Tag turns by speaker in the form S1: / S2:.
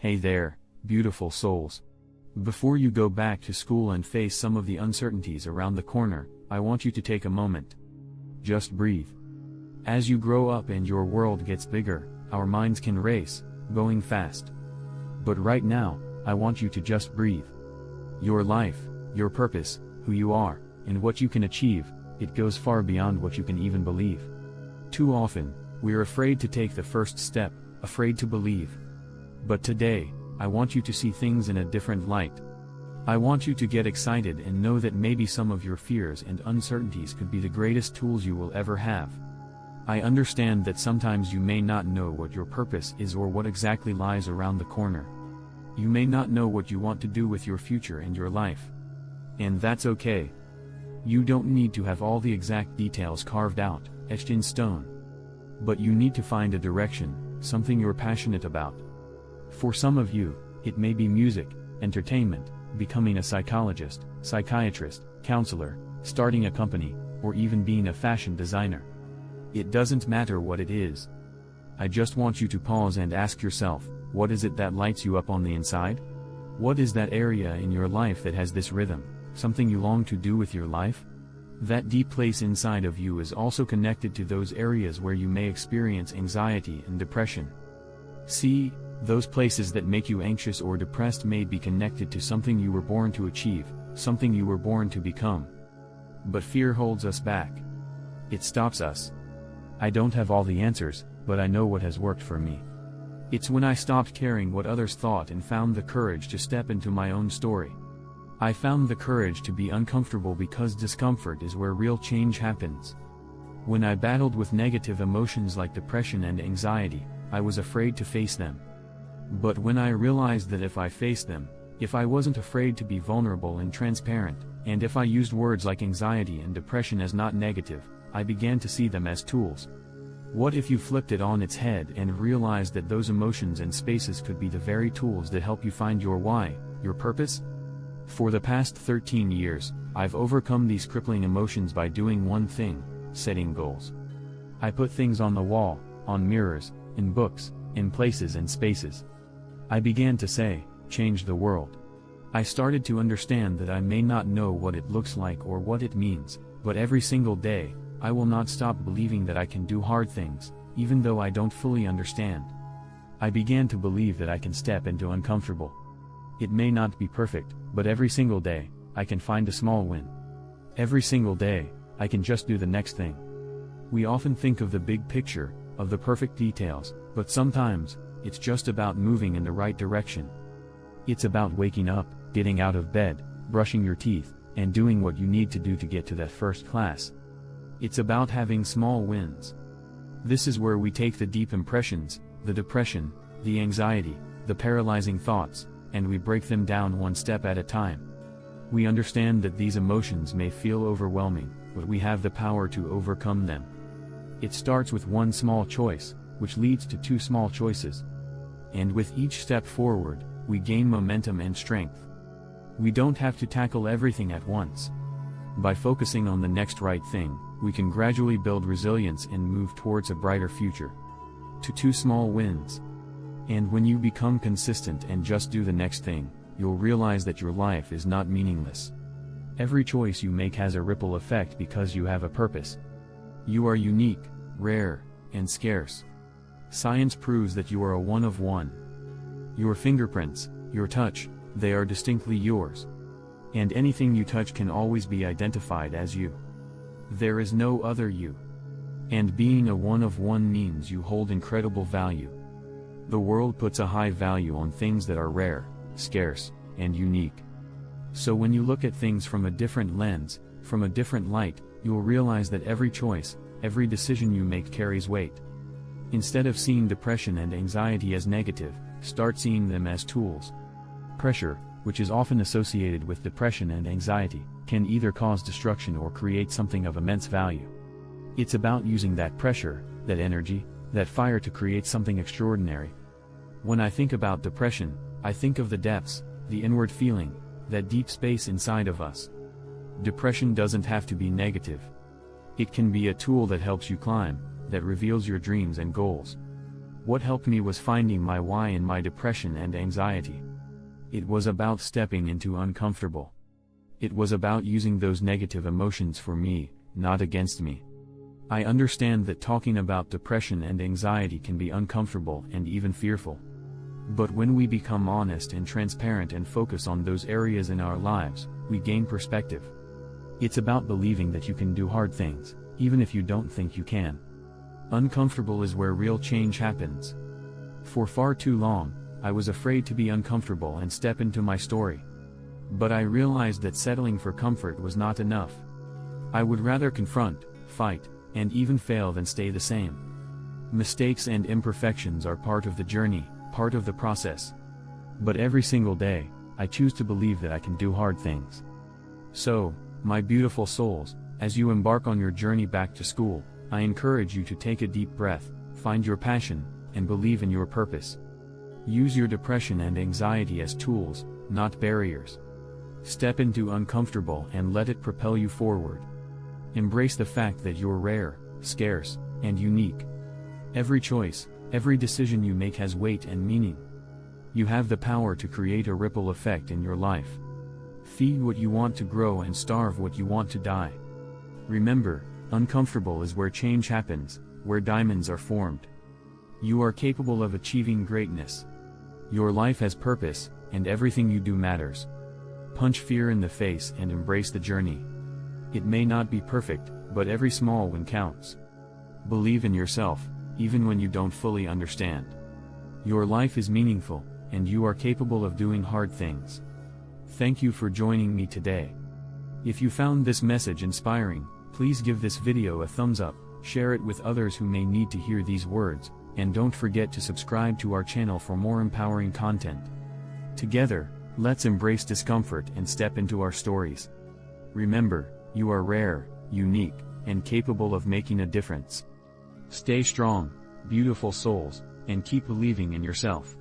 S1: Hey there, beautiful souls. Before you go back to school and face some of the uncertainties around the corner, I want you to take a moment. Just breathe. As you grow up and your world gets bigger, our minds can race, going fast. But right now, I want you to just breathe. Your life, your purpose, who you are, and what you can achieve, it goes far beyond what you can even believe. Too often, we're afraid to take the first step, afraid to believe. But today, I want you to see things in a different light. I want you to get excited and know that maybe some of your fears and uncertainties could be the greatest tools you will ever have. I understand that sometimes you may not know what your purpose is or what exactly lies around the corner. You may not know what you want to do with your future and your life. And that's okay. You don't need to have all the exact details carved out, etched in stone. But you need to find a direction, something you're passionate about. For some of you, it may be music, entertainment, becoming a psychologist, psychiatrist, counselor, starting a company, or even being a fashion designer. It doesn't matter what it is. I just want you to pause and ask yourself, what is it that lights you up on the inside? What is that area in your life that has this rhythm, something you long to do with your life? That deep place inside of you is also connected to those areas where you may experience anxiety and depression. See, those places that make you anxious or depressed may be connected to something you were born to achieve, something you were born to become. But fear holds us back. It stops us. I don't have all the answers, but I know what has worked for me. It's when I stopped caring what others thought and found the courage to step into my own story. I found the courage to be uncomfortable because discomfort is where real change happens. When I battled with negative emotions like depression and anxiety, I was afraid to face them. But when I realized that if I faced them, if I wasn't afraid to be vulnerable and transparent, and if I used words like anxiety and depression as not negative, I began to see them as tools. What if you flipped it on its head and realized that those emotions and spaces could be the very tools that help you find your why, your purpose? For the past 13 years, I've overcome these crippling emotions by doing one thing: setting goals. I put things on the wall, on mirrors, in books, in places and spaces. I began to say, change the world. I started to understand that I may not know what it looks like or what it means, but every single day, I will not stop believing that I can do hard things, even though I don't fully understand. I began to believe that I can step into uncomfortable. It may not be perfect, but every single day, I can find a small win. Every single day, I can just do the next thing. We often think of the big picture, of the perfect details, but sometimes, it's just about moving in the right direction. It's about waking up, getting out of bed, brushing your teeth, and doing what you need to do to get to that first class. It's about having small wins. This is where we take the deep impressions, the depression, the anxiety, the paralyzing thoughts, and we break them down one step at a time. We understand that these emotions may feel overwhelming, but we have the power to overcome them. It starts with one small choice, which leads to two small choices. And with each step forward, we gain momentum and strength. We don't have to tackle everything at once. By focusing on the next right thing, we can gradually build resilience and move towards a brighter future. To two small wins. And when you become consistent and just do the next thing, you'll realize that your life is not meaningless. Every choice you make has a ripple effect because you have a purpose. You are unique, rare, and scarce. Science proves that you are a one of one. Your fingerprints, your touch, they are distinctly yours. And anything you touch can always be identified as you. There is no other you. And being a one of one means you hold incredible value. The world puts a high value on things that are rare, scarce, and unique. So when you look at things from a different lens, from a different light, you'll realize that every choice, every decision you make carries weight. Instead of seeing depression and anxiety as negative, start seeing them as tools. Pressure, which is often associated with depression and anxiety, can either cause destruction or create something of immense value. It's about using that pressure, that energy, that fire to create something extraordinary. When I think about depression, I think of the depths, the inward feeling, that deep space inside of us. Depression doesn't have to be negative. It can be a tool that helps you climb, that reveals your dreams and goals. What helped me was finding my why in my depression and anxiety. It was about stepping into uncomfortable. It was about using those negative emotions for me, not against me. I understand that talking about depression and anxiety can be uncomfortable and even fearful. But when we become honest and transparent and focus on those areas in our lives, we gain perspective. It's about believing that you can do hard things, even if you don't think you can. Uncomfortable is where real change happens. For far too long, I was afraid to be uncomfortable and step into my story. But I realized that settling for comfort was not enough. I would rather confront, fight, and even fail than stay the same. Mistakes and imperfections are part of the journey, part of the process. But every single day, I choose to believe that I can do hard things. So, my beautiful souls, as you embark on your journey back to school, I encourage you to take a deep breath, find your passion, and believe in your purpose. Use your depression and anxiety as tools, not barriers. Step into uncomfortable and let it propel you forward. Embrace the fact that you're rare, scarce, and unique. Every choice, every decision you make has weight and meaning. You have the power to create a ripple effect in your life. Feed what you want to grow and starve what you want to die. Remember, uncomfortable is where change happens, where diamonds are formed. You are capable of achieving greatness. Your life has purpose, and everything you do matters. Punch fear in the face and embrace the journey. It may not be perfect, but every small win counts. Believe in yourself, even when you don't fully understand. Your life is meaningful, and you are capable of doing hard things. Thank you for joining me today. If you found this message inspiring, please give this video a thumbs up, share it with others who may need to hear these words, and don't forget to subscribe to our channel for more empowering content. Together, let's embrace discomfort and step into our stories. Remember, you are rare, unique, and capable of making a difference. Stay strong, beautiful souls, and keep believing in yourself.